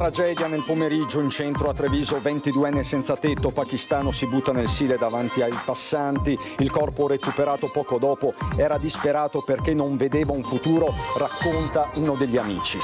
Tragedia nel pomeriggio in centro a Treviso, 22enne senza tetto pakistano si butta nel Sile davanti ai passanti. Il corpo recuperato poco dopo era disperato perché non vedeva un futuro, racconta uno degli amici.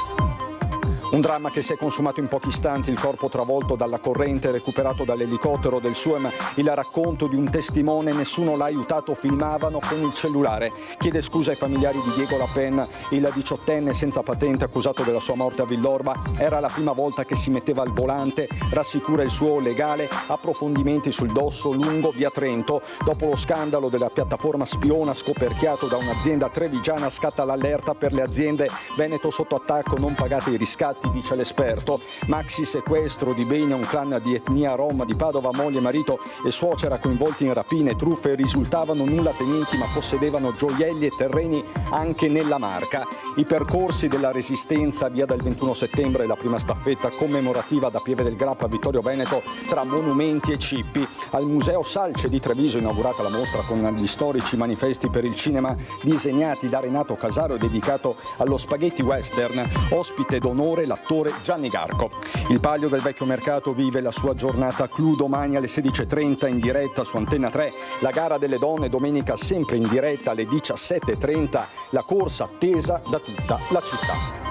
Un dramma che si è consumato in pochi istanti, il corpo travolto dalla corrente, recuperato dall'elicottero del SUEM, il racconto di un testimone, nessuno l'ha aiutato, filmavano con il cellulare. Chiede scusa ai familiari di Diego Lapen, il 18enne senza patente accusato della sua morte a Villorba, era la prima volta che si metteva al volante, rassicura il suo legale, approfondimenti sul dosso lungo via Trento. Dopo lo scandalo della piattaforma spiona scoperchiato da un'azienda trevigiana scatta l'allerta per le aziende Veneto sotto attacco, non pagate i riscatti, dice l'esperto. Maxi sequestro di beni a un clan di etnia rom di Padova, moglie, marito e suocera coinvolti in rapine e truffe, risultavano nullatenenti ma possedevano gioielli e terreni anche nella Marca. I percorsi della Resistenza, via del 21 settembre, la prima staffetta commemorativa da Pieve del Grappa a Vittorio Veneto tra monumenti e cippi. Al Museo Salce di Treviso inaugurata la mostra con gli storici manifesti per il cinema disegnati da Renato Casaro e dedicato allo spaghetti western, ospite d'onore l'attore Gianni Garco. Il Palio del Vecchio Mercato vive la sua giornata clou domani alle 16:30 in diretta su Antenna 3, la gara delle donne domenica sempre in diretta alle 17:30, la corsa attesa da tutta la città.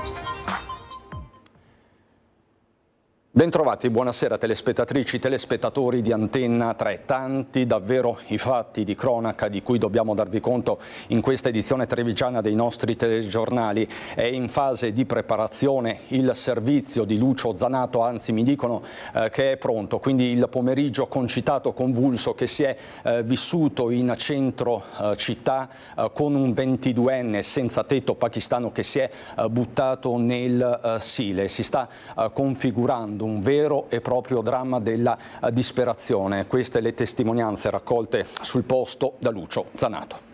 Bentrovati, buonasera telespettatrici, telespettatori di Antenna 3. Tanti davvero i fatti di cronaca di cui dobbiamo darvi conto in questa edizione trevigiana dei nostri telegiornali. È in fase di preparazione il servizio di Lucio Zanato, anzi mi dicono che è pronto, quindi il pomeriggio concitato, convulso che si è vissuto in centro città con un 22enne senza tetto pakistano che si è buttato nel Sile. Si sta configurando un vero e proprio dramma della disperazione. Queste le testimonianze raccolte sul posto da Lucio Zanato.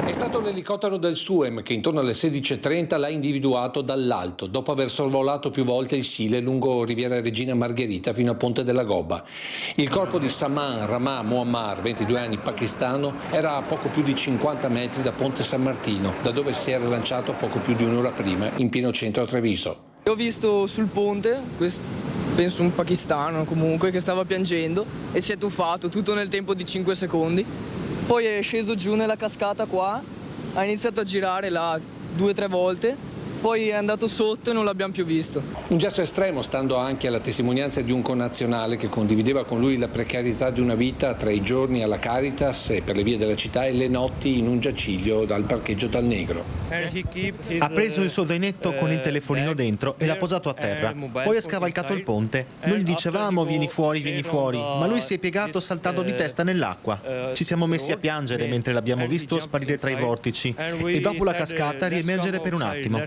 È stato l'elicottero del SUEM che intorno alle 16:30 l'ha individuato dall'alto, dopo aver sorvolato più volte il Sile lungo Riviera Regina Margherita fino a Ponte della Gobba. Il corpo di Saman Rama Muammar, 22 anni, pakistano, era a poco più di 50 metri da Ponte San Martino, da dove si era lanciato poco più di un'ora prima, in pieno centro a Treviso. Ho visto sul ponte, penso un pakistano comunque, che stava piangendo e si è tuffato tutto nel tempo di 5 secondi. Poi è sceso giù nella cascata qua, ha iniziato a girare là 2-3 volte, poi è andato sotto e non l'abbiamo più visto. Un gesto estremo, stando anche alla testimonianza di un connazionale che condivideva con lui la precarietà di una vita tra i giorni alla Caritas e per le vie della città e le notti in un giaciglio dal parcheggio Dal Negro. Ha preso il suo zainetto con il telefonino dentro e l'ha posato a terra, poi ha scavalcato il ponte. Noi gli dicevamo vieni fuori, ma lui si è piegato saltando di testa nell'acqua. Ci siamo messi a piangere mentre l'abbiamo visto sparire tra i vortici e dopo la cascata riemergere per un attimo.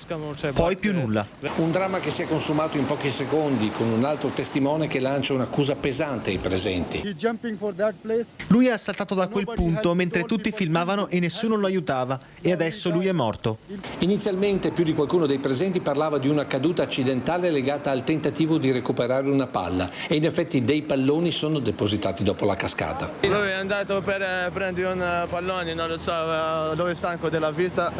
Poi più nulla. Un dramma che si è consumato in pochi secondi con un altro testimone che lancia un'accusa pesante ai presenti. Lui è saltato da quel punto mentre tutti filmavano e nessuno lo aiutava e adesso lui è morto. Inizialmente più di qualcuno dei presenti parlava di una caduta accidentale legata al tentativo di recuperare una palla e in effetti dei palloni sono depositati dopo la cascata. Lui è andato per prendere un pallone, non lo so, dove è stanco della vita.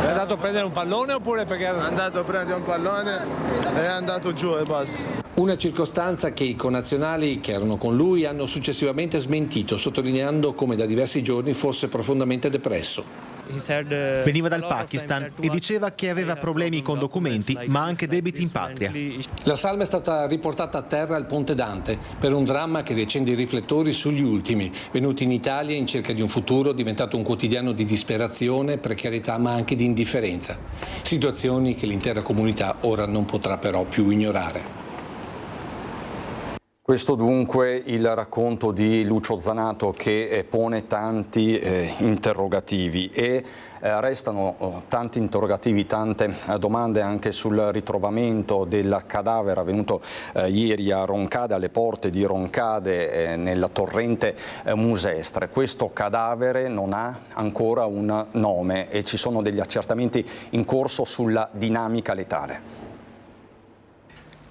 È andato a prendere un pallone oppure perché è andato a prendere un pallone e è andato giù e basta. Una circostanza che i connazionali che erano con lui hanno successivamente smentito, sottolineando come da diversi giorni fosse profondamente depresso. Veniva dal Pakistan e diceva che aveva problemi con documenti, ma anche debiti in patria. La salma è stata riportata a terra al Ponte Dante per un dramma che riaccende i riflettori sugli ultimi, venuti in Italia in cerca di un futuro diventato un quotidiano di disperazione, precarietà ma anche di indifferenza. Situazioni che l'intera comunità ora non potrà però più ignorare. Questo dunque il racconto di Lucio Zanato che pone tanti interrogativi e restano tanti interrogativi, tante domande anche sul ritrovamento del cadavere avvenuto ieri a Roncade, alle porte di Roncade nella torrente Musestre. Questo cadavere non ha ancora un nome e ci sono degli accertamenti in corso sulla dinamica letale.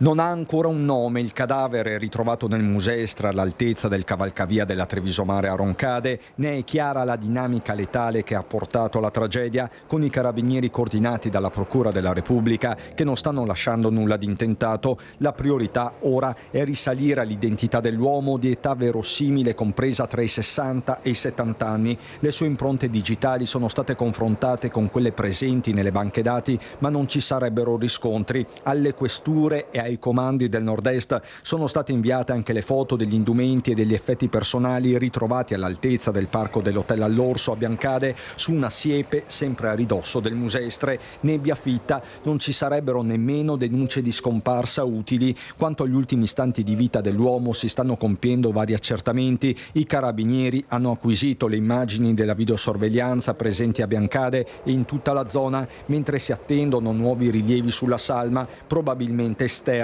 Non ha ancora un nome il cadavere ritrovato nel Musestre all'altezza del cavalcavia della Treviso Mare a Roncade, né è chiara la dinamica letale che ha portato alla tragedia, con i carabinieri coordinati dalla Procura della Repubblica che non stanno lasciando nulla di intentato. La priorità ora è risalire all'identità dell'uomo di età verosimile compresa tra i 60 e i 70 anni. Le sue impronte digitali sono state confrontate con quelle presenti nelle banche dati, ma non ci sarebbero riscontri. Alle questure e ai comandi del Nord-Est sono state inviate anche le foto degli indumenti e degli effetti personali ritrovati all'altezza del parco dell'Hotel All'Orso a Biancade su una siepe sempre a ridosso del Musestre. Nebbia fitta, non ci sarebbero nemmeno denunce di scomparsa utili. Quanto agli ultimi istanti di vita dell'uomo si stanno compiendo vari accertamenti. I carabinieri hanno acquisito le immagini della videosorveglianza presenti a Biancade e in tutta la zona, mentre si attendono nuovi rilievi sulla salma, probabilmente esterni.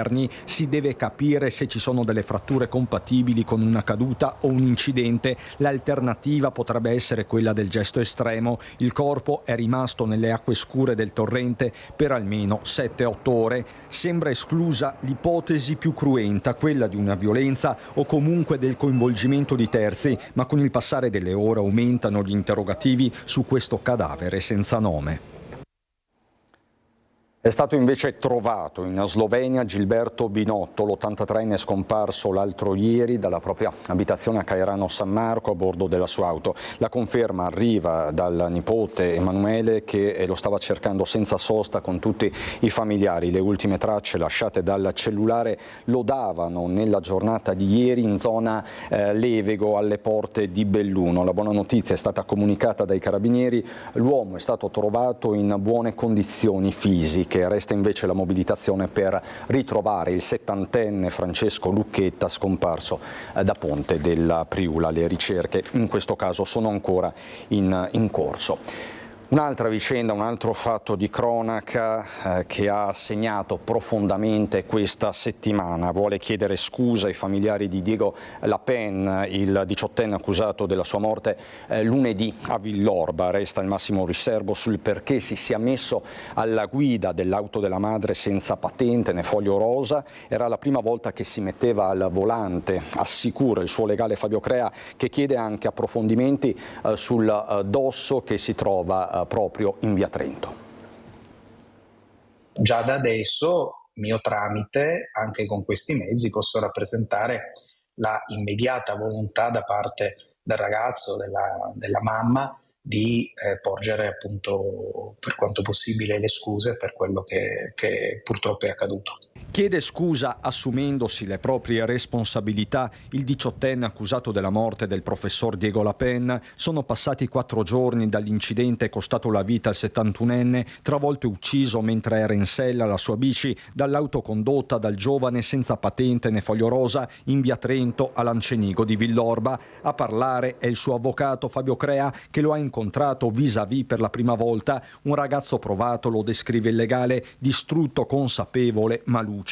Si deve capire se ci sono delle fratture compatibili con una caduta o un incidente. L'alternativa potrebbe essere quella del gesto estremo. Il corpo è rimasto nelle acque scure del torrente per almeno 7-8 ore. Sembra esclusa l'ipotesi più cruenta, quella di una violenza o comunque del coinvolgimento di terzi, ma con il passare delle ore aumentano gli interrogativi su questo cadavere senza nome. È stato invece trovato in Slovenia Gilberto Binotto, l'83enne scomparso l'altro ieri dalla propria abitazione a Cairano San Marco a bordo della sua auto. La conferma arriva dal nipote Emanuele che lo stava cercando senza sosta con tutti i familiari. Le ultime tracce lasciate dal cellulare lo davano nella giornata di ieri in zona Levego alle porte di Belluno. La buona notizia è stata comunicata dai carabinieri, l'uomo è stato trovato in buone condizioni fisiche. Resta invece la mobilitazione per ritrovare il 70enne Francesco Lucchetta scomparso da Ponte della Priula. Le ricerche in questo caso sono ancora in corso. Un'altra vicenda, un altro fatto di cronaca che ha segnato profondamente questa settimana. Vuole chiedere scusa ai familiari di Diego Lapen, il 18enne accusato della sua morte lunedì a Villorba. Resta il massimo riservo sul perché si sia messo alla guida dell'auto della madre senza patente né foglio rosa. Era la prima volta che si metteva al volante, assicura il suo legale Fabio Crea, che chiede anche approfondimenti sul dosso che si trova proprio in via Trento. Già da adesso, mio tramite, anche con questi mezzi, posso rappresentare la immediata volontà da parte del ragazzo, della mamma, di porgere appunto per quanto possibile le scuse per quello che purtroppo è accaduto. Chiede scusa assumendosi le proprie responsabilità il 18enne accusato della morte del professor Diego Lapen. Sono passati 4 giorni dall'incidente costato la vita al 71enne, travolto e ucciso mentre era in sella alla sua bici dall'auto condotta dal giovane senza patente né foglio rosa in via Trento a Lancenigo di Villorba. A parlare è il suo avvocato Fabio Crea, che lo ha incontrato vis-à-vis per la prima volta. Un ragazzo provato, lo descrive il legale, distrutto, consapevole ma lucido.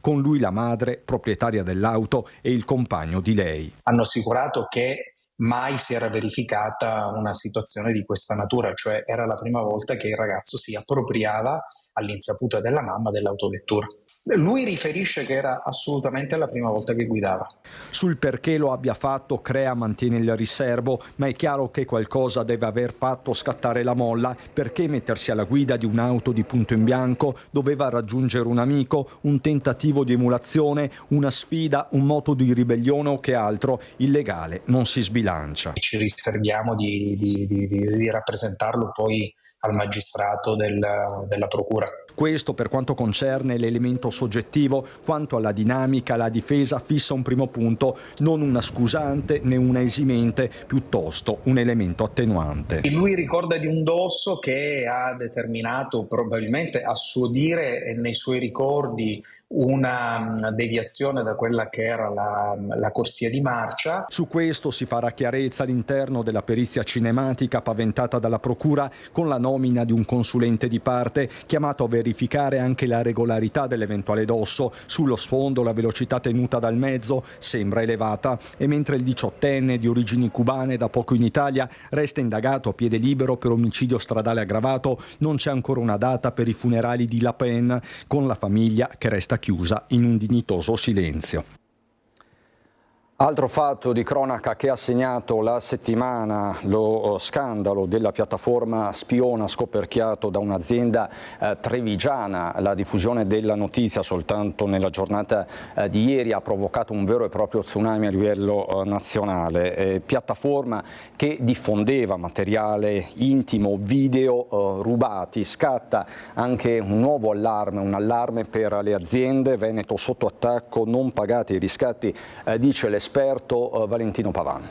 Con lui la madre, proprietaria dell'auto, e il compagno di lei. Hanno assicurato che mai si era verificata una situazione di questa natura, cioè era la prima volta che il ragazzo si appropriava all'insaputa della mamma dell'autovettura. Lui riferisce che era assolutamente la prima volta che guidava. Sul perché lo abbia fatto, Crea mantiene il riservo, ma è chiaro che qualcosa deve aver fatto scattare la molla. Perché mettersi alla guida di un'auto di punto in bianco? Doveva raggiungere un amico, un tentativo di emulazione, una sfida, un moto di ribellione o che altro? Il legale non si sbilancia. Ci riserviamo di rappresentarlo poi al magistrato della procura. Questo per quanto concerne l'elemento soggettivo. Quanto alla dinamica, la difesa fissa un primo punto, non una scusante né una esimente, piuttosto un elemento attenuante. Lui ricorda di un dosso che ha determinato, probabilmente a suo dire e nei suoi ricordi, una deviazione da quella che era la corsia di marcia. Su questo si farà chiarezza all'interno della perizia cinematica paventata dalla procura, con la nomina di un consulente di parte chiamato a verificare anche la regolarità dell'eventuale dosso. Sullo sfondo la velocità tenuta dal mezzo sembra elevata, e mentre il 18enne di origini cubane da poco in Italia resta indagato a piede libero per omicidio stradale aggravato, non c'è ancora una data per i funerali di Lapen, con la famiglia che resta resta chiusa in un dignitoso silenzio. Altro fatto di cronaca che ha segnato la settimana, lo scandalo della piattaforma spiona scoperchiato da un'azienda trevigiana. La diffusione della notizia soltanto nella giornata di ieri ha provocato un vero e proprio tsunami a livello nazionale. Piattaforma che diffondeva materiale intimo, video rubati. Scatta anche un nuovo allarme, un allarme per le aziende. Veneto sotto attacco, non pagate i riscatti, dice l'esperto Valentino Pavan.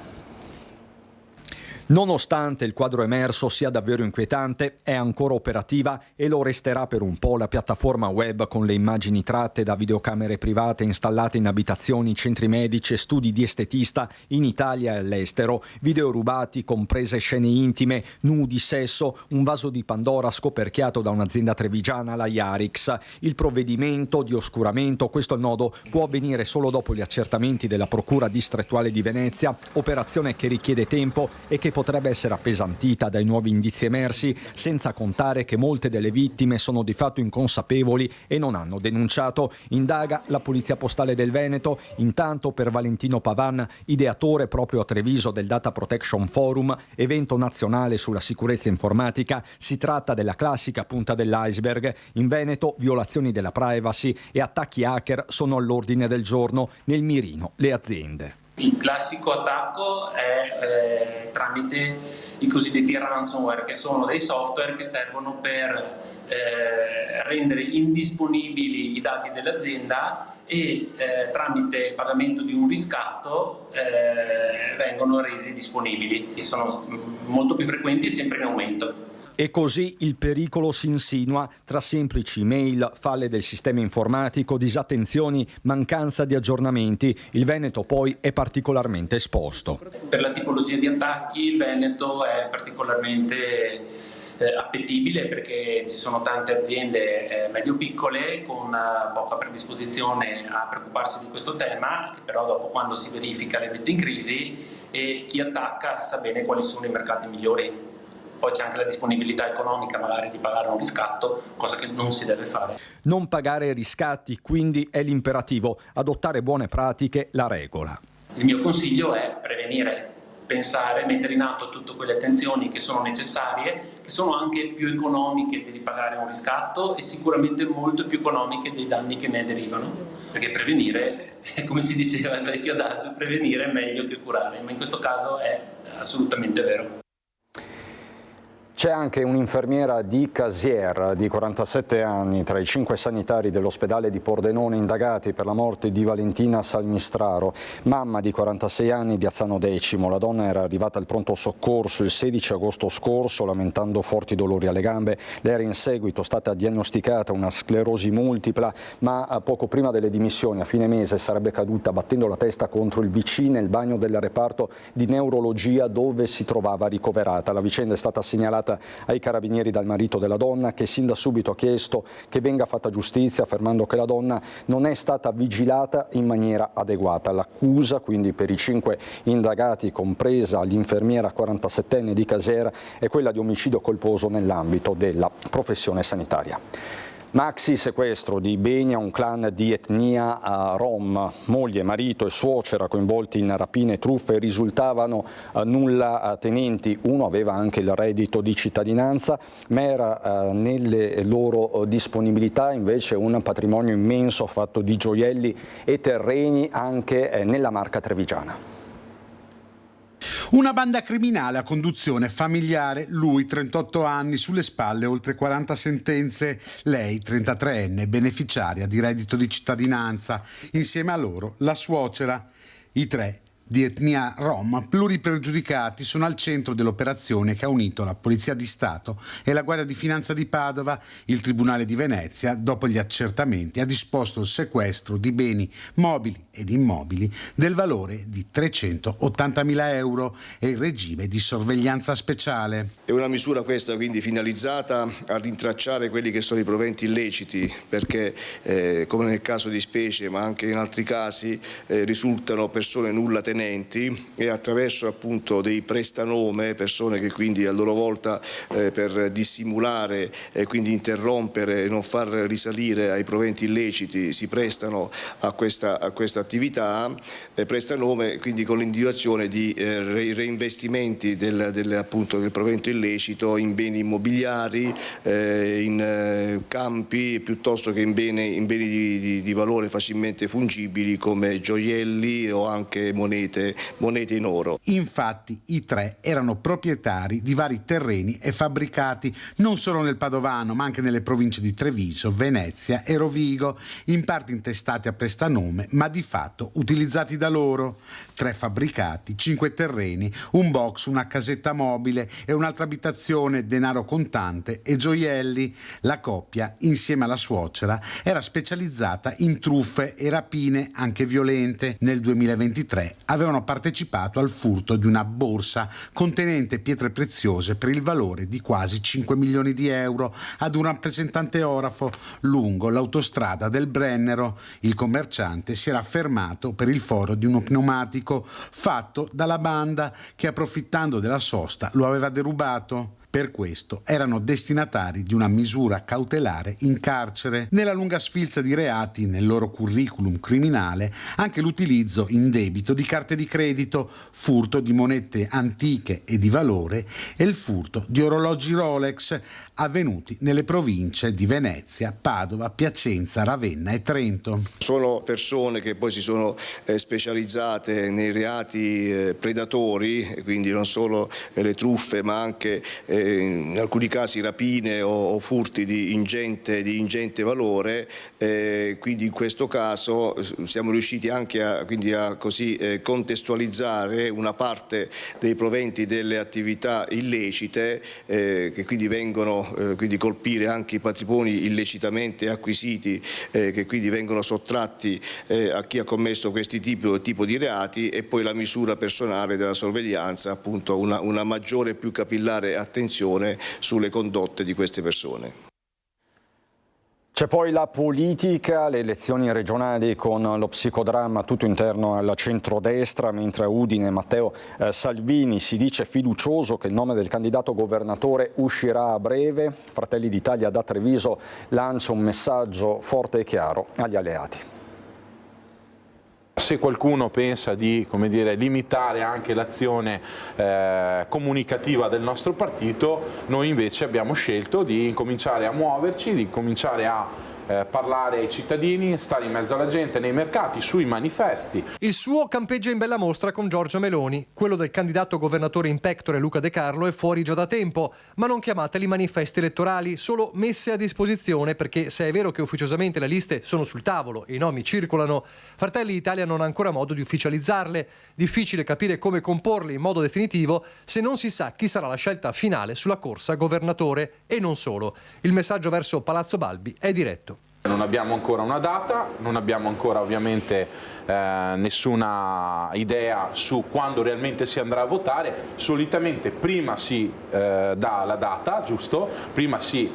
Nonostante il quadro emerso sia davvero inquietante, è ancora operativa e lo resterà per un po' la piattaforma web con le immagini tratte da videocamere private installate in abitazioni, centri medici e studi di estetista in Italia e all'estero, video rubati, comprese scene intime, nudi, sesso, un vaso di Pandora scoperchiato da un'azienda trevigiana, la Yarix. Il provvedimento di oscuramento, questo è il nodo, può avvenire solo dopo gli accertamenti della Procura distrettuale di Venezia, operazione che richiede tempo e che potrebbe essere appesantita dai nuovi indizi emersi, senza contare che molte delle vittime sono di fatto inconsapevoli e non hanno denunciato. Indaga la Polizia Postale del Veneto. Intanto per Valentino Pavan, ideatore proprio a Treviso del Data Protection Forum, evento nazionale sulla sicurezza informatica, si tratta della classica punta dell'iceberg. In Veneto violazioni della privacy e attacchi hacker sono all'ordine del giorno, nel mirino le aziende. Il classico attacco è tramite i cosiddetti ransomware, che sono dei software che servono per rendere indisponibili i dati dell'azienda e tramite il pagamento di un riscatto vengono resi disponibili. E sono molto più frequenti e sempre in aumento. E così il pericolo si insinua tra semplici email, falle del sistema informatico, disattenzioni, mancanza di aggiornamenti. Il Veneto poi è particolarmente esposto. Per la tipologia di attacchi il Veneto è particolarmente appetibile perché ci sono tante aziende medio-piccole con poca predisposizione a preoccuparsi di questo tema, che però dopo, quando si verifica, le mette in crisi, e chi attacca sa bene quali sono i mercati migliori. Poi c'è anche la disponibilità economica magari di pagare un riscatto, cosa che non si deve fare. Non pagare riscatti quindi è l'imperativo, adottare buone pratiche la regola. Il mio consiglio è prevenire, pensare, mettere in atto tutte quelle attenzioni che sono necessarie, che sono anche più economiche di ripagare un riscatto e sicuramente molto più economiche dei danni che ne derivano, perché prevenire, come si diceva nel vecchio adagio, prevenire è meglio che curare, ma in questo caso è assolutamente vero. C'è anche un'infermiera di Casier di 47 anni tra i 5 sanitari dell'ospedale di Pordenone indagati per la morte di Valentina Salmistraro, mamma di 46 anni di Azzano Decimo. La donna era arrivata al pronto soccorso il 16 agosto scorso lamentando forti dolori alle gambe. Le era in seguito stata diagnosticata una sclerosi multipla, ma poco prima delle dimissioni, a fine mese, sarebbe caduta battendo la testa contro il WC nel bagno del reparto di neurologia dove si trovava ricoverata. La vicenda è stata segnalata ai carabinieri dal marito della donna, che sin da subito ha chiesto che venga fatta giustizia, affermando che la donna non è stata vigilata in maniera adeguata. L'accusa quindi per i 5 indagati, compresa l'infermiera 47enne di Casier, è quella di omicidio colposo nell'ambito della professione sanitaria. Maxi sequestro di beni a un clan di etnia rom, moglie, marito e suocera coinvolti in rapine e truffe risultavano nulla tenenti. Uno aveva anche il reddito di cittadinanza, ma era nelle loro disponibilità invece un patrimonio immenso fatto di gioielli e terreni anche nella Marca trevigiana. Una banda criminale a conduzione familiare, lui 38 anni, sulle spalle oltre 40 sentenze, lei 33enne, beneficiaria di reddito di cittadinanza, insieme a loro la suocera. I 3 di etnia rom, pluripregiudicati, sono al centro dell'operazione che ha unito la Polizia di Stato e la Guardia di Finanza di Padova. Il Tribunale di Venezia, dopo gli accertamenti, ha disposto il sequestro di beni mobili ed immobili del valore di 380.000 euro e il regime di sorveglianza speciale. È una misura questa quindi finalizzata a rintracciare quelli che sono i proventi illeciti, perché come nel caso di specie ma anche in altri casi risultano persone nulla tenenti e attraverso appunto dei prestanome, persone che quindi a loro volta per dissimulare e quindi interrompere e non far risalire ai proventi illeciti si prestano a questa attività, prestanome quindi con l'individuazione di reinvestimenti appunto del provento illecito in beni immobiliari, in campi piuttosto che in beni di valore facilmente fungibili come gioielli o anche monete in oro. Infatti i tre erano proprietari di vari terreni e fabbricati non solo nel Padovano ma anche nelle province di Treviso, Venezia e Rovigo, in parte intestati a prestanome ma di fatto utilizzati da loro. 3 fabbricati, 5 terreni, un box, una casetta mobile e un'altra abitazione, denaro contante e gioielli. La coppia, insieme alla suocera, era specializzata in truffe e rapine anche violente. Nel 2023 avevano partecipato al furto di una borsa contenente pietre preziose per il valore di quasi 5 milioni di euro ad un rappresentante orafo lungo l'autostrada del Brennero. Il commerciante si era fermato per il foro di uno pneumatico fatto dalla banda che, approfittando della sosta, lo aveva derubato. Per questo erano destinatari di una misura cautelare in carcere. Nella lunga sfilza di reati nel loro curriculum criminale anche l'utilizzo indebito di carte di credito, furto di monete antiche e di valore e il furto di orologi Rolex avvenuti nelle province di Venezia, Padova, Piacenza, Ravenna e Trento. Sono persone che poi si sono specializzate nei reati predatori, quindi non solo le truffe ma anche in alcuni casi rapine o furti di ingente valore, quindi in questo caso siamo riusciti anche a così contestualizzare una parte dei proventi delle attività illecite che quindi vengono quindi colpire anche i patrimoni illecitamente acquisiti che quindi vengono sottratti a chi ha commesso questi tipo di reati, e poi la misura personale della sorveglianza, appunto una maggiore e più capillare attenzione sulle condotte di queste persone. C'è poi la politica, le elezioni regionali con lo psicodramma tutto interno al centrodestra, mentre a Udine Matteo Salvini si dice fiducioso che il nome del candidato governatore uscirà a breve. Fratelli d'Italia da Treviso lancia un messaggio forte e chiaro agli alleati. Se qualcuno pensa di, come dire, limitare anche l'azione comunicativa del nostro partito, noi invece abbiamo scelto di incominciare a muoverci, di cominciare a parlare ai cittadini, stare in mezzo alla gente, nei mercati, sui manifesti. Il suo campeggia in bella mostra con Giorgia Meloni. Quello del candidato governatore in pectore Luca De Carlo è fuori già da tempo, ma non chiamateli manifesti elettorali, solo messe a disposizione, perché se è vero che ufficiosamente le liste sono sul tavolo e i nomi circolano, Fratelli d'Italia non ha ancora modo di ufficializzarle. Difficile capire come comporle in modo definitivo se non si sa chi sarà la scelta finale sulla corsa governatore, e non solo. Il messaggio verso Palazzo Balbi è diretto. Non abbiamo ancora una data, non abbiamo ancora ovviamente nessuna idea su quando realmente si andrà a votare. Solitamente prima si dà la data, giusto? Prima si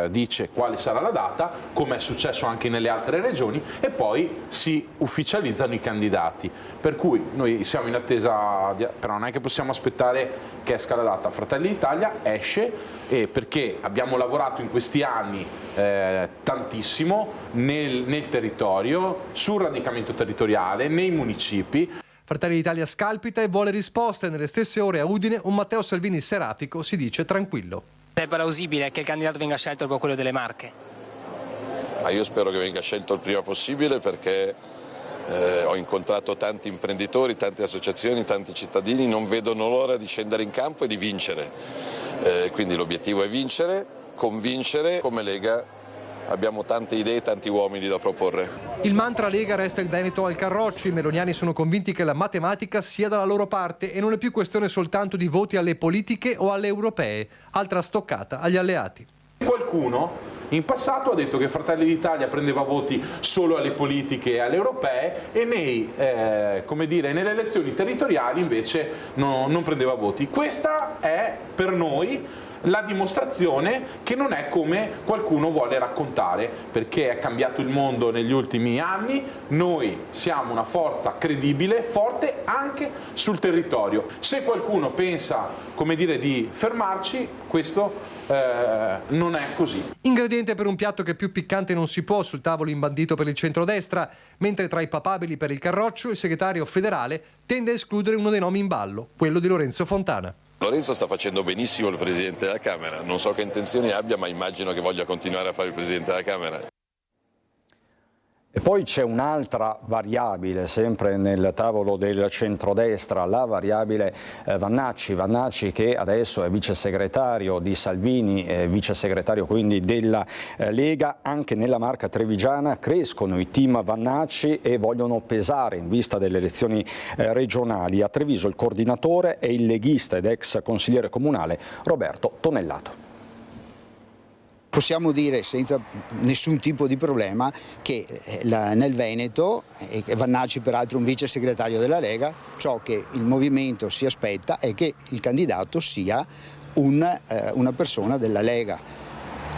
dice quale sarà la data, come è successo anche nelle altre regioni, e poi si ufficializzano i candidati. Per cui noi siamo in attesa, però non è che possiamo aspettare che esca la data. Fratelli d'Italia esce, perché abbiamo lavorato in questi anni tantissimo nel territorio, sul radicamento territoriale, nei municipi. Fratelli d'Italia scalpita e vuole risposte. Nelle stesse ore a Udine un Matteo Salvini serafico si dice tranquillo. È plausibile che il candidato venga scelto proprio quello delle Marche? Io spero che venga scelto il prima possibile, perché ho incontrato tanti imprenditori, tante associazioni, tanti cittadini, non vedono l'ora di scendere in campo e di vincere. Quindi l'obiettivo è vincere, convincere. Come Lega abbiamo tante idee, tanti uomini da proporre. Il mantra Lega resta il Veneto al Carroccio. I meloniani sono convinti che la matematica sia dalla loro parte e non è più questione soltanto di voti alle politiche o alle europee. Altra stoccata agli alleati. Qualcuno in passato ha detto che Fratelli d'Italia prendeva voti solo alle politiche e alle europee e nelle elezioni territoriali invece non prendeva voti. Questa è per noi la dimostrazione che non è come qualcuno vuole raccontare, perché è cambiato il mondo negli ultimi anni, noi siamo una forza credibile, forte anche sul territorio. Se qualcuno pensa, di fermarci, questo non è così. Ingrediente per un piatto che più piccante non si può sul tavolo imbandito per il centrodestra, mentre tra i papabili per il Carroccio il segretario federale tende a escludere uno dei nomi in ballo, quello di Lorenzo Fontana. Lorenzo sta facendo benissimo il Presidente della Camera, non so che intenzioni abbia, ma immagino che voglia continuare a fare il Presidente della Camera. E poi c'è un'altra variabile, sempre nel tavolo del centrodestra, la variabile Vannacci che adesso è vice segretario di Salvini, vice segretario quindi della Lega. Anche nella Marca trevigiana crescono i team Vannacci e vogliono pesare in vista delle elezioni regionali. A Treviso il coordinatore è il leghista ed ex consigliere comunale Roberto Tonellato. Possiamo dire senza nessun tipo di problema che nel Veneto, e Vannacci peraltro un vice segretario della Lega, ciò che il movimento si aspetta è che il candidato sia una persona della Lega.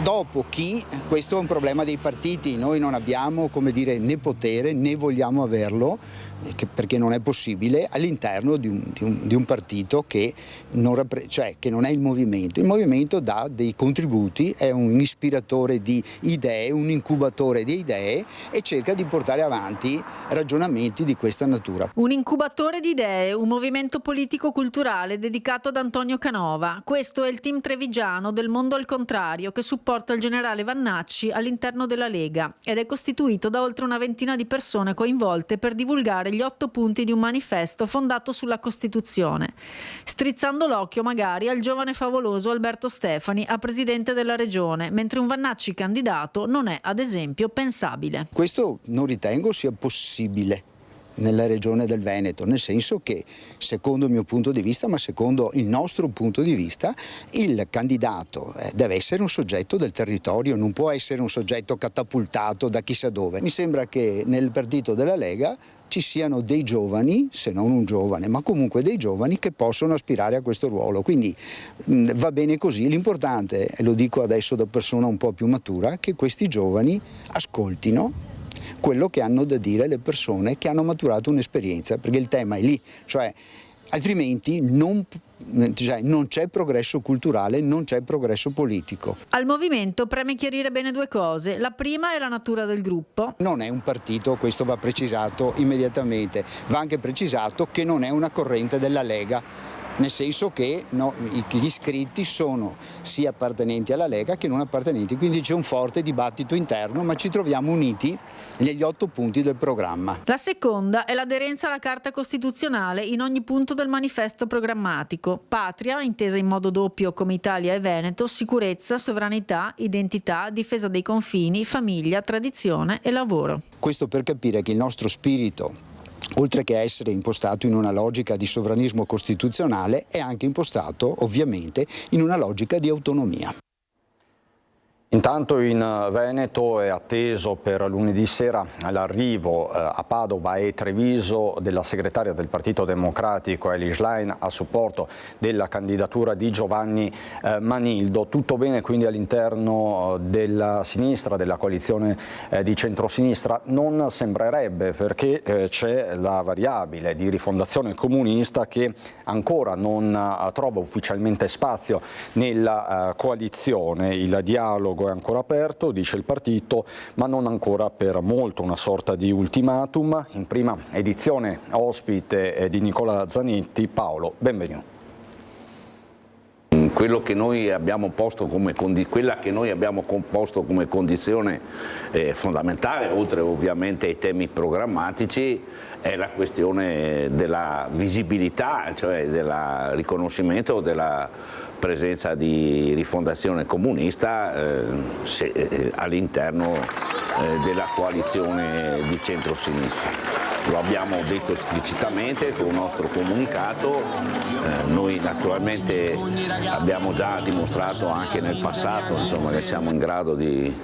Dopo questo è un problema dei partiti, noi non abbiamo né potere né vogliamo averlo, perché non è possibile all'interno di un partito che non è il movimento. Il movimento dà dei contributi, è un ispiratore di idee, un incubatore di idee e cerca di portare avanti ragionamenti di questa natura. Un incubatore di idee, un movimento politico-culturale dedicato ad Antonio Canova. Questo è il team trevigiano del Mondo al Contrario che supporta il generale Vannacci all'interno della Lega ed è costituito da oltre una ventina di persone coinvolte per divulgare gli 8 punti di un manifesto fondato sulla Costituzione, strizzando l'occhio magari al giovane favoloso Alberto Stefani a presidente della regione, mentre un Vannacci candidato non è ad esempio pensabile. Questo non ritengo sia possibile nella regione del Veneto, nel senso che secondo il mio punto di vista, ma secondo il nostro punto di vista, il candidato deve essere un soggetto del territorio, non può essere un soggetto catapultato da chissà dove. Mi sembra che nel partito della Lega ci siano dei giovani, se non un giovane, ma comunque dei giovani che possono aspirare a questo ruolo, quindi va bene così. L'importante, e lo dico adesso da persona un po' più matura, è che questi giovani ascoltino quello che hanno da dire le persone che hanno maturato un'esperienza, perché il tema è lì, cioè altrimenti non c'è progresso culturale, non c'è progresso politico. Al movimento preme chiarire bene 2 cose. La prima è la natura del gruppo. Non è un partito, questo va precisato immediatamente, va anche precisato che non è una corrente della Lega. Nel senso che gli iscritti sono sia appartenenti alla Lega che non appartenenti, quindi c'è un forte dibattito interno, ma ci troviamo uniti negli 8 punti del programma. La seconda è l'aderenza alla Carta Costituzionale in ogni punto del manifesto programmatico. Patria, intesa in modo doppio come Italia e Veneto, sicurezza, sovranità, identità, difesa dei confini, famiglia, tradizione e lavoro. Questo per capire che il nostro spirito, oltre che essere impostato in una logica di sovranismo costituzionale, è anche impostato ovviamente in una logica di autonomia. Intanto in Veneto è atteso per lunedì sera l'arrivo a Padova e Treviso della segretaria del Partito Democratico Elly Schlein a supporto della candidatura di Giovanni Manildo. Tutto bene quindi all'interno della sinistra, della coalizione di centrosinistra? Non sembrerebbe, perché c'è la variabile di Rifondazione Comunista che ancora non trova ufficialmente spazio nella coalizione. Il dialogo è ancora aperto, dice il partito, ma non ancora per molto, una sorta di ultimatum. In prima edizione ospite di Nicola Zanetti. Paolo, benvenuto. Quello che noi abbiamo posto quella che noi abbiamo composto come condizione fondamentale, oltre ovviamente ai temi programmatici, è la questione della visibilità, cioè del riconoscimento della presenza di Rifondazione Comunista all'interno della coalizione di centrosinistra. lo abbiamo detto esplicitamente con un nostro comunicato. Noi naturalmente abbiamo già dimostrato anche nel passato, insomma, che siamo in grado di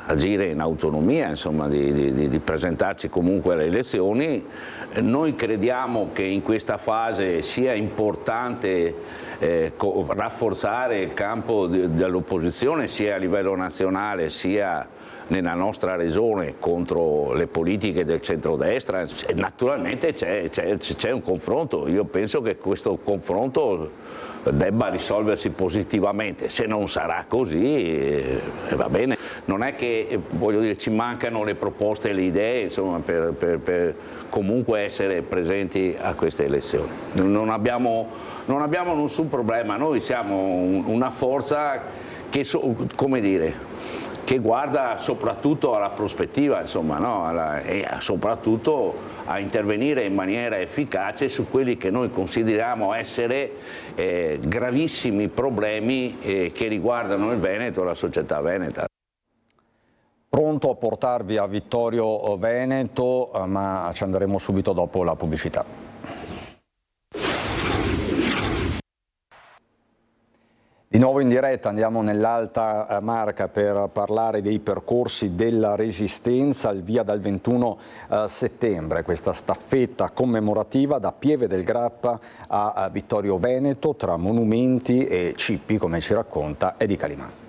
agire in autonomia, insomma, di presentarci comunque alle elezioni. Noi crediamo che in questa fase sia importante rafforzare il campo dell'opposizione sia a livello nazionale sia nella nostra regione contro le politiche del centrodestra. Naturalmente c'è un confronto, io penso che questo confronto debba risolversi positivamente, se non sarà così va bene, non è che voglio dire ci mancano le proposte e le idee, insomma, per comunque essere presenti a queste elezioni. Non abbiamo nessun problema, noi siamo una forza che, come dire, che guarda soprattutto alla prospettiva, insomma, no? E soprattutto a intervenire in maniera efficace su quelli che noi consideriamo essere gravissimi problemi che riguardano il Veneto e la società veneta. Pronto a portarvi a Vittorio Veneto, ma ci andremo subito dopo la pubblicità. Di nuovo in diretta andiamo nell'Alta Marca per parlare dei percorsi della Resistenza, il via dal 21 settembre, questa staffetta commemorativa da Pieve del Grappa a Vittorio Veneto tra monumenti e cippi, come ci racconta Edi Calimà.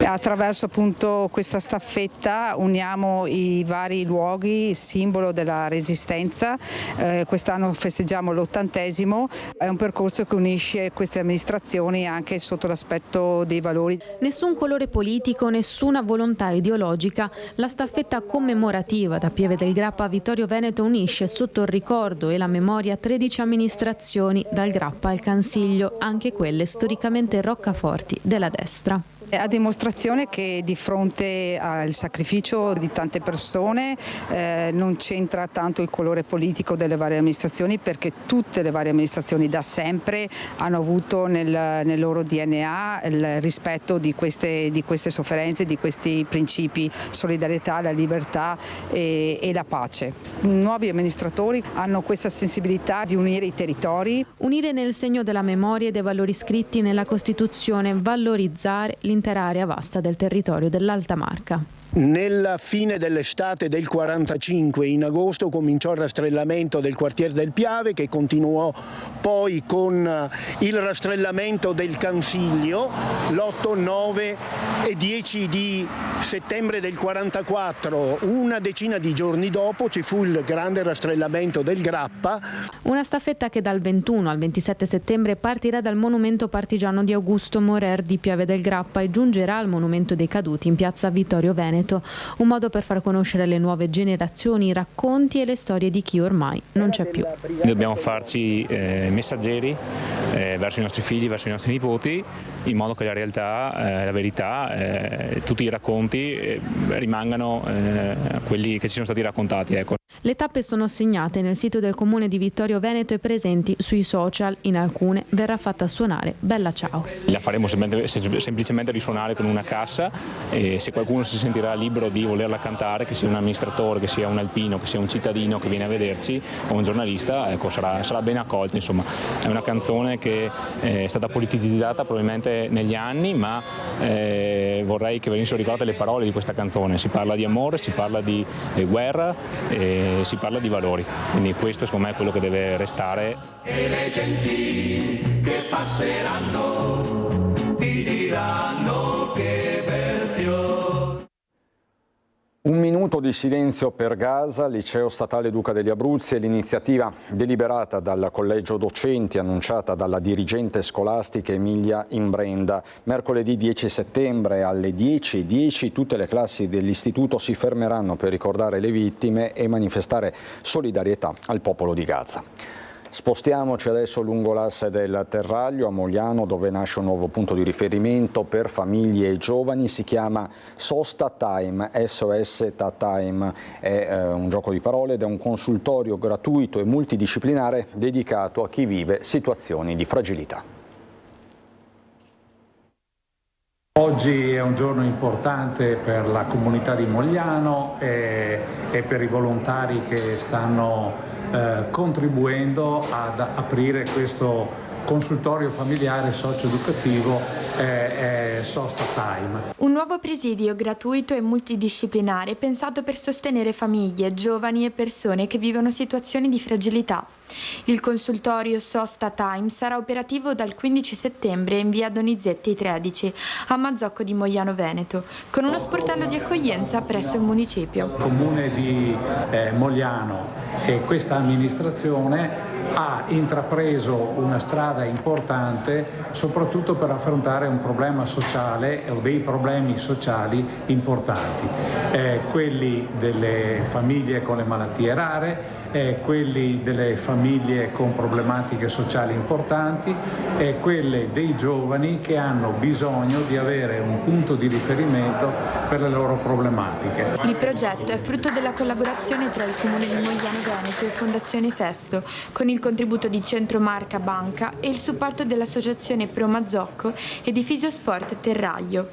Attraverso appunto questa staffetta uniamo i vari luoghi, simbolo della Resistenza. Quest'anno festeggiamo l'80°, è un percorso che unisce queste amministrazioni anche sotto l'aspetto dei valori. Nessun colore politico, nessuna volontà ideologica. La staffetta commemorativa da Pieve del Grappa a Vittorio Veneto unisce sotto il ricordo e la memoria 13 amministrazioni dal Grappa al Cansiglio, anche quelle storicamente roccaforti della destra. A dimostrazione che di fronte al sacrificio di tante persone non c'entra tanto il colore politico delle varie amministrazioni, perché tutte le varie amministrazioni da sempre hanno avuto nel loro DNA il rispetto di queste sofferenze, di questi principi: solidarietà, la libertà e la pace. Nuovi amministratori hanno questa sensibilità di unire i territori. Unire nel segno della memoria e dei valori scritti nella Costituzione, valorizzare l'intera area vasta del territorio dell'Alta Marca. Nella fine dell'estate del 45, in agosto, cominciò il rastrellamento del quartier del Piave, che continuò poi con il rastrellamento del Cansiglio. L'8, 9 e 10 di settembre del 44, una decina di giorni dopo, ci fu il grande rastrellamento del Grappa. Una staffetta che dal 21 al 27 settembre partirà dal monumento partigiano di Augusto Morer di Pieve del Grappa e giungerà al monumento dei caduti in piazza Vittorio Veneto. Un modo per far conoscere alle nuove generazioni i racconti e le storie di chi ormai non c'è più. Dobbiamo farci messaggeri verso i nostri figli, verso i nostri nipoti, in modo che la realtà, la verità, tutti i racconti rimangano quelli che ci sono stati raccontati. Ecco. Le tappe sono segnate nel sito del comune di Vittorio Veneto e presenti sui social. In alcune verrà fatta suonare Bella Ciao. La faremo semplicemente risuonare con una cassa, e se qualcuno si sentirà libero di volerla cantare, che sia un amministratore, che sia un alpino, che sia un cittadino che viene a vederci o un giornalista, ecco, sarà ben accolta. Insomma, è una canzone che è stata politicizzata probabilmente negli anni, ma vorrei che venissero ricordate le parole di questa canzone. Si parla di amore, si parla di guerra, si parla di valori, quindi questo secondo me è quello che deve restare. E le genti che passeranno ti diranno che bel fior. Un minuto di silenzio per Gaza, Liceo Statale Duca degli Abruzzi, e l'iniziativa deliberata dal Collegio Docenti, annunciata dalla dirigente scolastica Emilia Imbrenda. Mercoledì 10 settembre alle 10:10 tutte le classi dell'istituto si fermeranno per ricordare le vittime e manifestare solidarietà al popolo di Gaza. Spostiamoci adesso lungo l'asse del Terraglio, a Mogliano, dove nasce un nuovo punto di riferimento per famiglie e giovani. Si chiama Sosta Time, SOS Time. È un gioco di parole ed è un consultorio gratuito e multidisciplinare dedicato a chi vive situazioni di fragilità. Oggi è un giorno importante per la comunità di Mogliano e per i volontari che stanno contribuendo ad aprire questo consultorio familiare socio-educativo Sosta Time. Un nuovo presidio gratuito e multidisciplinare pensato per sostenere famiglie, giovani e persone che vivono situazioni di fragilità. Il consultorio Sosta Time sarà operativo dal 15 settembre in via Donizetti 13 a Mazzocco di Mogliano Veneto, con uno sportello di accoglienza presso il municipio. Il comune di Mogliano e questa amministrazione ha intrapreso una strada importante soprattutto per affrontare un problema sociale o dei problemi sociali importanti, quelli delle famiglie con le malattie rare, quelli delle famiglie con problematiche sociali importanti e quelle dei giovani che hanno bisogno di avere un punto di riferimento per le loro problematiche. Il progetto è frutto della collaborazione tra il Comune di Mogliano Veneto e Fondazione Festo, con il contributo di Centro Marca Banca e il supporto dell'Associazione Pro Mazzocco e di Fisiosport Terraglio.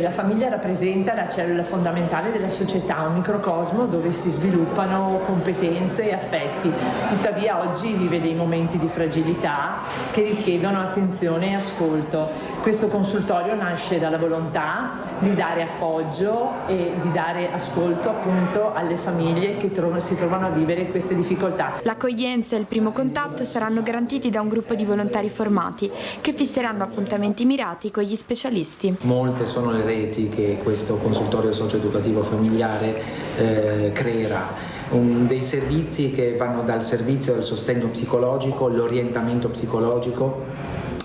La famiglia rappresenta la cellula fondamentale della società, un microcosmo dove si sviluppano competenze e affetti. Tuttavia oggi vive dei momenti di fragilità che richiedono attenzione e ascolto. Questo consultorio nasce dalla volontà di dare appoggio e di dare ascolto appunto alle famiglie che si trovano a vivere queste difficoltà. L'accoglienza e il primo contatto saranno garantiti da un gruppo di volontari formati che fisseranno appuntamenti mirati con gli specialisti. Molte sono le reti che questo consultorio socio-educativo familiare creerà. Dei servizi che vanno dal servizio del sostegno psicologico, l'orientamento psicologico,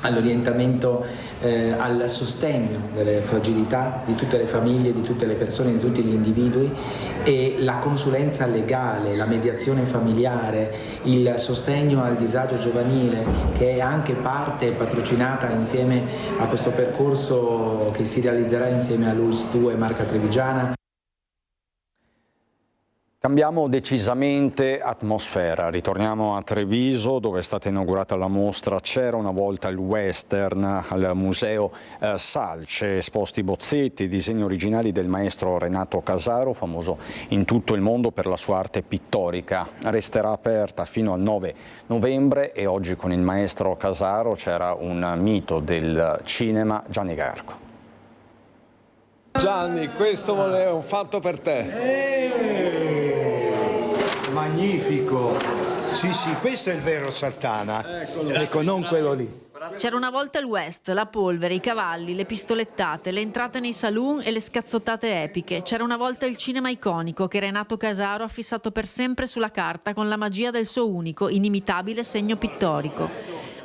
all'orientamento al sostegno delle fragilità di tutte le famiglie, di tutte le persone, di tutti gli individui, e la consulenza legale, la mediazione familiare, il sostegno al disagio giovanile, che è anche parte patrocinata insieme a questo percorso che si realizzerà insieme all'ULS 2 Marca Trevigiana. Cambiamo decisamente atmosfera, ritorniamo a Treviso dove è stata inaugurata la mostra C'era una volta il western al museo Salce, esposti bozzetti e disegni originali del maestro Renato Casaro, famoso in tutto il mondo per la sua arte pittorica. Resterà aperta fino al 9 novembre e oggi con il maestro Casaro c'era un mito del cinema, Gianni Garco. Gianni, questo è un fatto per te. Magnifico, sì, questo è il vero Sartana, ecco, non quello lì. C'era una volta il West, la polvere, i cavalli, le pistolettate, le entrate nei saloon e le scazzottate epiche. C'era una volta il cinema iconico che Renato Casaro ha fissato per sempre sulla carta con la magia del suo unico, inimitabile segno pittorico.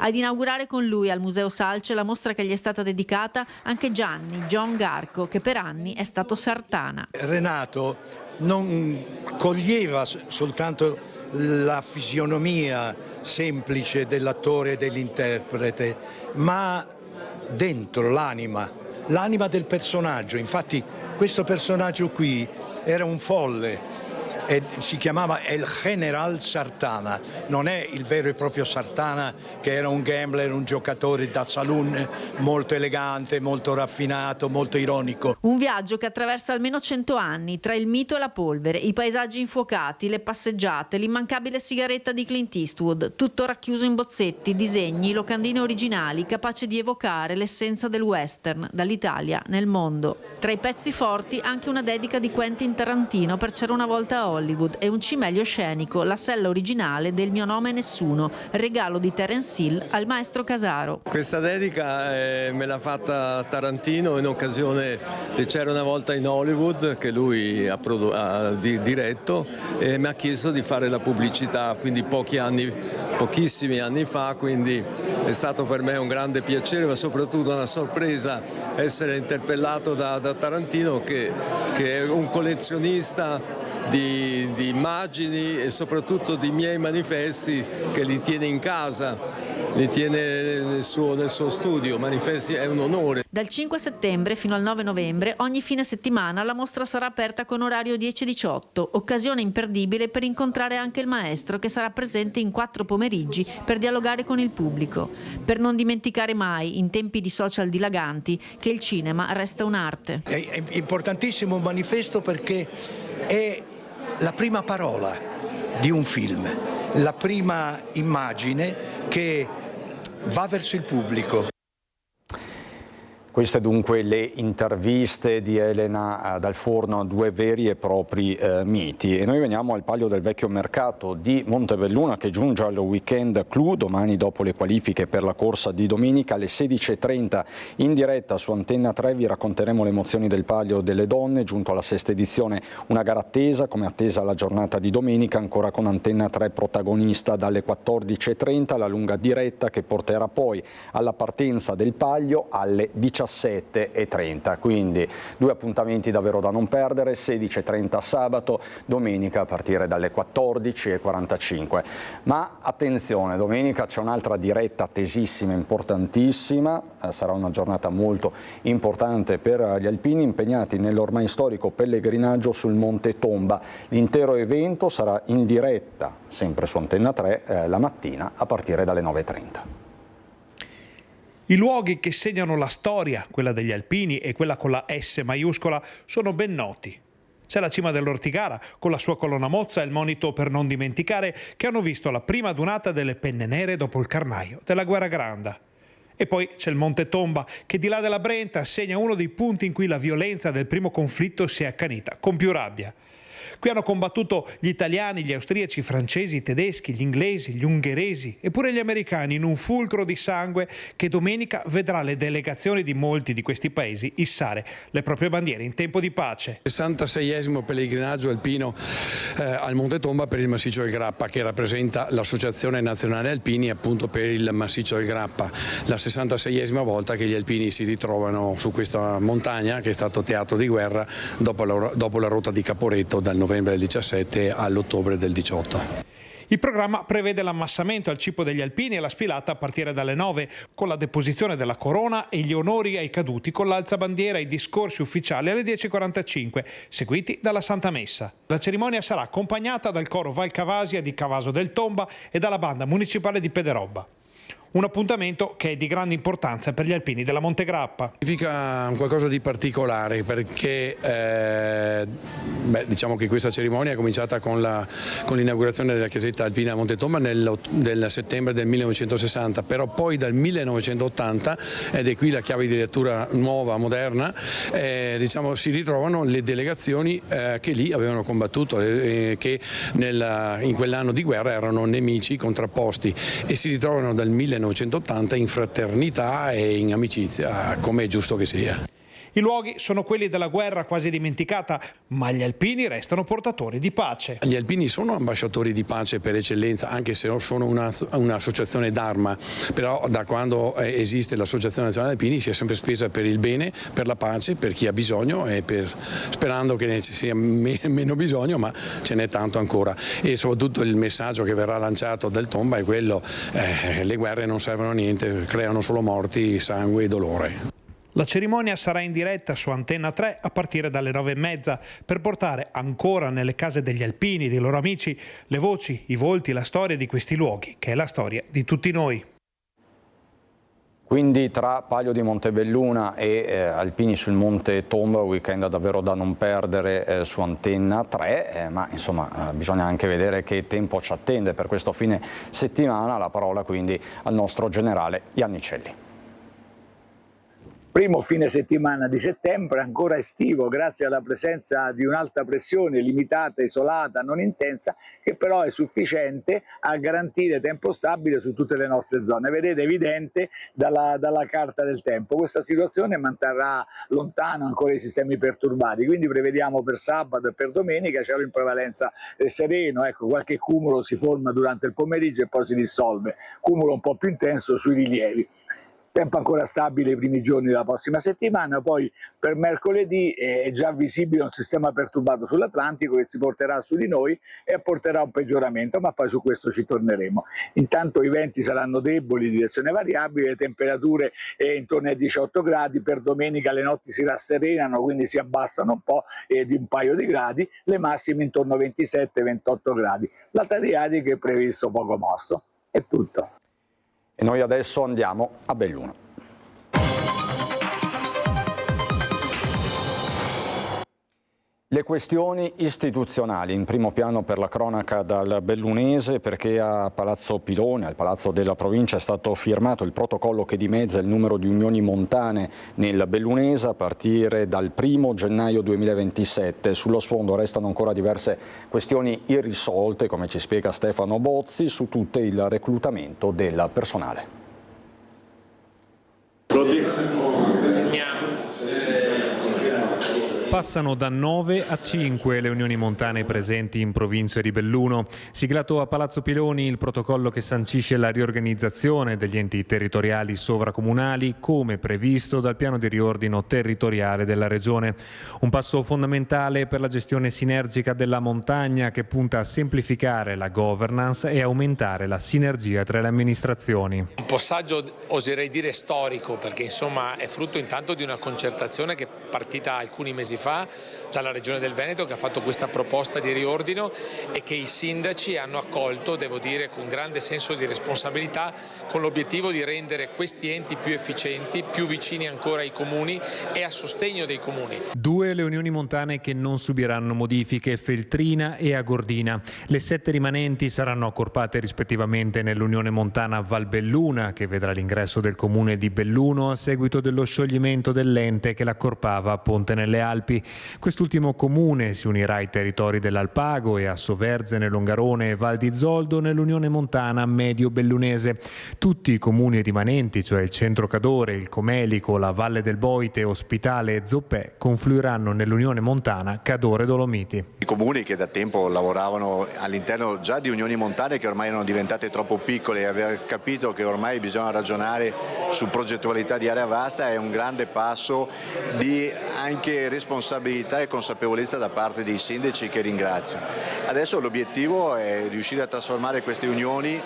Ad inaugurare con lui al Museo Salce la mostra che gli è stata dedicata anche John Garco, che per anni è stato Sartana. Renato non coglieva soltanto la fisionomia semplice dell'attore e dell'interprete, ma dentro l'anima del personaggio. Infatti questo personaggio qui era un folle e si chiamava El General Sartana, non è il vero e proprio Sartana che era un gambler, un giocatore da saloon molto elegante, molto raffinato, molto ironico. Un viaggio che attraversa almeno 100 anni, tra il mito e la polvere, i paesaggi infuocati, le passeggiate, l'immancabile sigaretta di Clint Eastwood, tutto racchiuso in bozzetti, disegni, locandine originali, capaci di evocare l'essenza del western, dall'Italia nel mondo. Tra i pezzi forti anche una dedica di Quentin Tarantino per C'era una volta a Hollywood e un cimelio scenico, la sella originale del Mio nome è nessuno, regalo di Terence Hill al maestro Casaro. Questa dedica me l'ha fatta Tarantino in occasione di C'era una volta in Hollywood che lui ha diretto e mi ha chiesto di fare la pubblicità, quindi pochissimi anni fa, quindi è stato per me un grande piacere ma soprattutto una sorpresa essere interpellato da Tarantino che è un collezionista di immagini e soprattutto di miei manifesti che li tiene in casa nel suo studio, manifesti, è un onore. Dal 5 settembre fino al 9 novembre, ogni fine settimana la mostra sarà aperta con orario 10-18, occasione imperdibile per incontrare anche il maestro, che sarà presente in 4 pomeriggi per dialogare con il pubblico. Per non dimenticare mai, in tempi di social dilaganti, che il cinema resta un'arte. È importantissimo un manifesto perché è la prima parola di un film, la prima immagine che va verso il pubblico. Queste dunque le interviste di Elena Dal Forno, 2 veri e propri miti. E noi veniamo al Palio del Vecchio Mercato di Montebelluna, che giunge al weekend clou. Domani, dopo le qualifiche per la corsa di domenica, alle 16:30 in diretta su Antenna 3 vi racconteremo le emozioni del Palio delle Donne, giunto alla 6ª edizione. Una gara attesa, come attesa la giornata di domenica, ancora con Antenna 3 protagonista dalle 14:30, la lunga diretta che porterà poi alla partenza del Palio alle 17:30, quindi 2 appuntamenti davvero da non perdere, 16:30 sabato, domenica a partire dalle 14:45. Ma attenzione, domenica c'è un'altra diretta attesissima, importantissima, sarà una giornata molto importante per gli alpini impegnati nell'ormai storico pellegrinaggio sul Monte Tomba. L'intero evento sarà in diretta, sempre su Antenna 3, la mattina a partire dalle 9:30. I luoghi che segnano la storia, quella degli alpini e quella con la S maiuscola, sono ben noti. C'è la cima dell'Ortigara, con la sua colonna mozza e il monito per non dimenticare, che hanno visto la prima dunata delle penne nere dopo il carnaio della Guerra Granda. E poi c'è il Monte Tomba, che di là della Brenta segna uno dei punti in cui la violenza del primo conflitto si è accanita, con più rabbia. Qui hanno combattuto gli italiani, gli austriaci, i francesi, i tedeschi, gli inglesi, gli ungheresi e pure gli americani, in un fulcro di sangue che domenica vedrà le delegazioni di molti di questi paesi issare le proprie bandiere in tempo di pace. 66esimo pellegrinaggio alpino al Monte Tomba per il Massiccio del Grappa, che rappresenta l'Associazione Nazionale Alpini appunto per il Massiccio del Grappa. La 66esima volta che gli alpini si ritrovano su questa montagna che è stato teatro di guerra dopo la rotta di Caporetto dal novembre del 17 all'ottobre del 18. Il programma prevede l'ammassamento al cipo degli alpini e la sfilata a partire dalle 9, con la deposizione della corona e gli onori ai caduti con l'alzabandiera e i discorsi ufficiali alle 10:45, seguiti dalla Santa Messa. La cerimonia sarà accompagnata dal coro Valcavasia di Cavaso del Tomba e dalla banda municipale di Pederobba. Un appuntamento che è di grande importanza per gli alpini della Montegrappa. Significa qualcosa di particolare perché diciamo che questa cerimonia è cominciata con l'inaugurazione della chiesetta alpina a Monte Tomba nel settembre del 1960, però poi dal 1980, ed è qui la chiave di lettura nuova, moderna, diciamo, si ritrovano le delegazioni che lì avevano combattuto, che in quell'anno di guerra erano nemici contrapposti, e si ritrovano dal 1980 in fraternità e in amicizia, come è giusto che sia. I luoghi sono quelli della guerra quasi dimenticata, ma gli alpini restano portatori di pace. Gli alpini sono ambasciatori di pace per eccellenza, anche se sono un'associazione d'arma, però da quando esiste l'Associazione Nazionale Alpini si è sempre spesa per il bene, per la pace, per chi ha bisogno e sperando che ne ci sia meno bisogno, ma ce n'è tanto ancora. E soprattutto il messaggio che verrà lanciato dal Tomba è quello: le guerre non servono a niente, creano solo morti, sangue e dolore. La cerimonia sarà in diretta su Antenna 3 a partire dalle 9:30 per portare ancora nelle case degli alpini, dei loro amici, le voci, i volti, la storia di questi luoghi, che è la storia di tutti noi. Quindi tra Palio di Montebelluna e alpini sul Monte Tomba, weekend davvero da non perdere su Antenna 3, ma insomma bisogna anche vedere che tempo ci attende per questo fine settimana. La parola quindi al nostro generale Iannicelli. Primo fine settimana di settembre, ancora estivo grazie alla presenza di un'alta pressione limitata, isolata, non intensa, che però è sufficiente a garantire tempo stabile su tutte le nostre zone. Vedete, evidente dalla carta del tempo. Questa situazione manterrà lontano ancora i sistemi perturbati, quindi prevediamo per sabato e per domenica cielo in prevalenza sereno. Ecco, qualche cumulo si forma durante il pomeriggio e poi si dissolve, cumulo un po' più intenso sui rilievi. Tempo ancora stabile i primi giorni della prossima settimana, poi per mercoledì è già visibile un sistema perturbato sull'Atlantico che si porterà su di noi e porterà un peggioramento, ma poi su questo ci torneremo. Intanto i venti saranno deboli, direzione variabile, le temperature intorno ai 18 gradi, per domenica le notti si rasserenano, quindi si abbassano un po' di un paio di gradi, le massime intorno ai 27-28 gradi. L'Adriatico è previsto poco mosso. È tutto. E noi adesso andiamo a Belluno. Le questioni istituzionali in primo piano per la cronaca dal bellunese, perché a Palazzo Piloni, al Palazzo della Provincia, è stato firmato il protocollo che dimezza il numero di unioni montane nel bellunese a partire dal 1° gennaio 2027. Sullo sfondo restano ancora diverse questioni irrisolte, come ci spiega Stefano Bozzi, su tutte il reclutamento del personale. Passano da 9 a 5 le unioni montane presenti in provincia di Belluno. Siglato a Palazzo Piloni il protocollo che sancisce la riorganizzazione degli enti territoriali sovracomunali come previsto dal piano di riordino territoriale della Regione. Un passo fondamentale per la gestione sinergica della montagna che punta a semplificare la governance e aumentare la sinergia tra le amministrazioni. Un passaggio, oserei dire, storico, perché insomma è frutto intanto di una concertazione che è partita alcuni mesi fa dalla Regione del Veneto, che ha fatto questa proposta di riordino e che i sindaci hanno accolto, devo dire, con grande senso di responsabilità, con l'obiettivo di rendere questi enti più efficienti, più vicini ancora ai comuni e a sostegno dei comuni. 2 le unioni montane che non subiranno modifiche, Feltrina e Agordina. Le 7 rimanenti saranno accorpate rispettivamente nell'Unione Montana Valbelluna, che vedrà l'ingresso del comune di Belluno a seguito dello scioglimento dell'ente che l'accorpava a Ponte nelle Alpi. Quest'ultimo comune si unirà ai territori dell'Alpago e a Soverzene, Longarone e Val di Zoldo nell'Unione Montana Medio Bellunese. Tutti i comuni rimanenti, cioè il Centro Cadore, il Comelico, la Valle del Boite, Ospitale e Zoppè, confluiranno nell'Unione Montana Cadore Dolomiti. I comuni che da tempo lavoravano all'interno già di unioni montane che ormai erano diventate troppo piccole e aver capito che ormai bisogna ragionare su progettualità di area vasta è un grande passo di anche responsabilità e consapevolezza da parte dei sindaci, che ringrazio. Adesso l'obiettivo è riuscire a trasformare queste unioni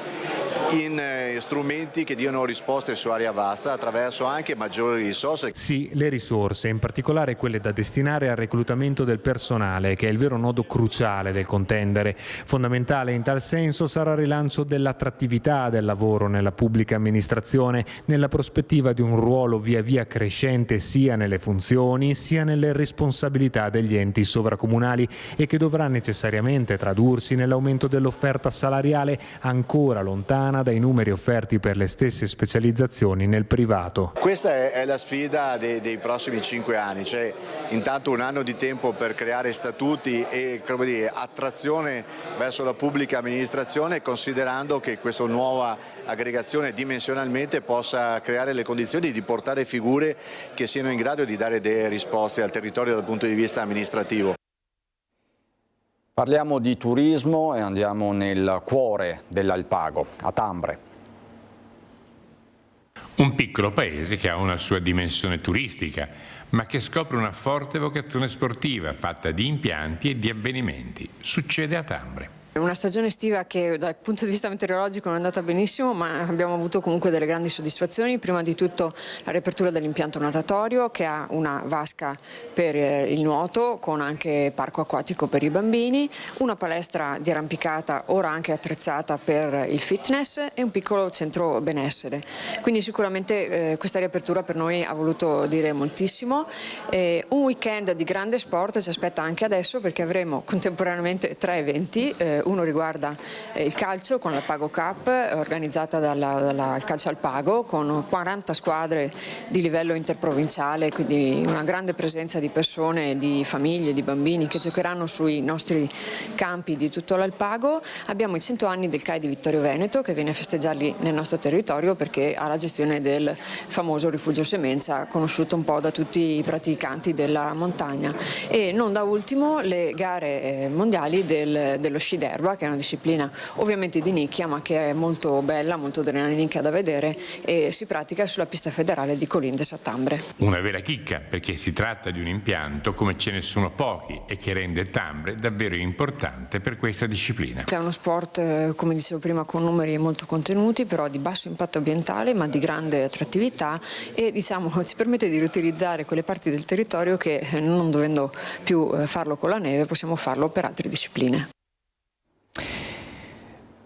in strumenti che diano risposte su area vasta attraverso anche maggiori risorse. Sì, le risorse, in particolare quelle da destinare al reclutamento del personale, che è il vero nodo cruciale del contendere. Fondamentale in tal senso sarà il rilancio dell'attrattività del lavoro nella pubblica amministrazione, nella prospettiva di un ruolo via via crescente sia nelle funzioni sia nelle responsabilità degli enti sovracomunali e che dovrà necessariamente tradursi nell'aumento dell'offerta salariale ancora lontana dai numeri offerti per le stesse specializzazioni nel privato. Questa è la sfida dei prossimi 5 anni, cioè intanto un anno di tempo per creare statuti e attrazione verso la pubblica amministrazione, considerando che questa nuova aggregazione dimensionalmente possa creare le condizioni di portare figure che siano in grado di dare delle risposte al territorio dal punto di vista amministrativo. Parliamo di turismo e andiamo nel cuore dell'Alpago, a Tambre. Un piccolo paese che ha una sua dimensione turistica, ma che scopre una forte vocazione sportiva fatta di impianti e di avvenimenti. Succede a Tambre. Una stagione estiva che dal punto di vista meteorologico non è andata benissimo, ma abbiamo avuto comunque delle grandi soddisfazioni. Prima di tutto la riapertura dell'impianto natatorio, che ha una vasca per il nuoto con anche parco acquatico per i bambini, una palestra di arrampicata ora anche attrezzata per il fitness e un piccolo centro benessere. Quindi sicuramente questa riapertura per noi ha voluto dire moltissimo. Un weekend di grande sport ci aspetta anche adesso, perché avremo contemporaneamente 3 eventi. Uno riguarda il calcio con l'Alpago Cup, organizzata dal Calcio Alpago, con 40 squadre di livello interprovinciale, quindi una grande presenza di persone, di famiglie, di bambini che giocheranno sui nostri campi di tutto l'Alpago. Abbiamo i 100 anni del CAI di Vittorio Veneto, che viene a festeggiarli nel nostro territorio perché ha la gestione del famoso rifugio Semenza, conosciuto un po' da tutti i praticanti della montagna. E non da ultimo le gare mondiali dello sci erba, che è una disciplina ovviamente di nicchia ma che è molto bella, molto adrenalinica da vedere, e si pratica sulla pista federale di Colindes a Tambre. Una vera chicca, perché si tratta di un impianto come ce ne sono pochi e che rende Tambre davvero importante per questa disciplina. È uno sport, come dicevo prima, con numeri molto contenuti, però di basso impatto ambientale ma di grande attrattività, e ci permette di riutilizzare quelle parti del territorio che, non dovendo più farlo con la neve, possiamo farlo per altre discipline.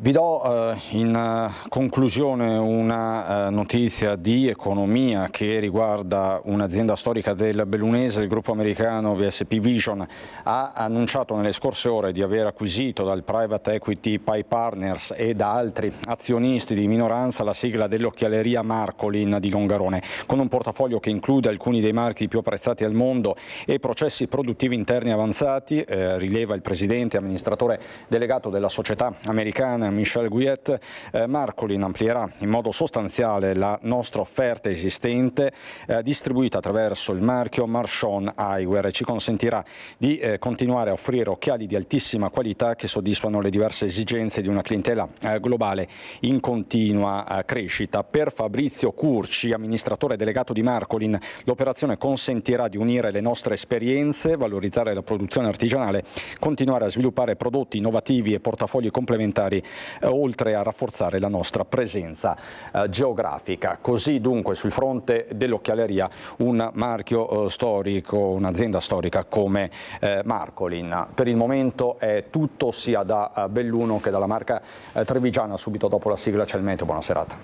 Vi do in conclusione una notizia di economia che riguarda un'azienda storica del bellunese. Il gruppo americano VSP Vision ha annunciato nelle scorse ore di aver acquisito dal private equity Pi Partners e da altri azionisti di minoranza la sigla dell'occhialeria Marcolin di Longarone, con un portafoglio che include alcuni dei marchi più apprezzati al mondo e processi produttivi interni avanzati, rileva il presidente e amministratore delegato della società americana Michel Guyet. Marcolin amplierà in modo sostanziale la nostra offerta esistente, distribuita attraverso il marchio Marchon Eyewear, e ci consentirà di continuare a offrire occhiali di altissima qualità che soddisfano le diverse esigenze di una clientela globale in continua crescita. Per Fabrizio Curci, amministratore delegato di Marcolin, l'operazione consentirà di unire le nostre esperienze, valorizzare la produzione artigianale, continuare a sviluppare prodotti innovativi e portafogli complementari, oltre a rafforzare la nostra presenza geografica. Così dunque sul fronte dell'occhialeria un marchio storico, un'azienda storica come Marcolin. Per il momento è tutto sia da Belluno che dalla marca trevigiana. Subito dopo la sigla c'è il meteo. Buona serata.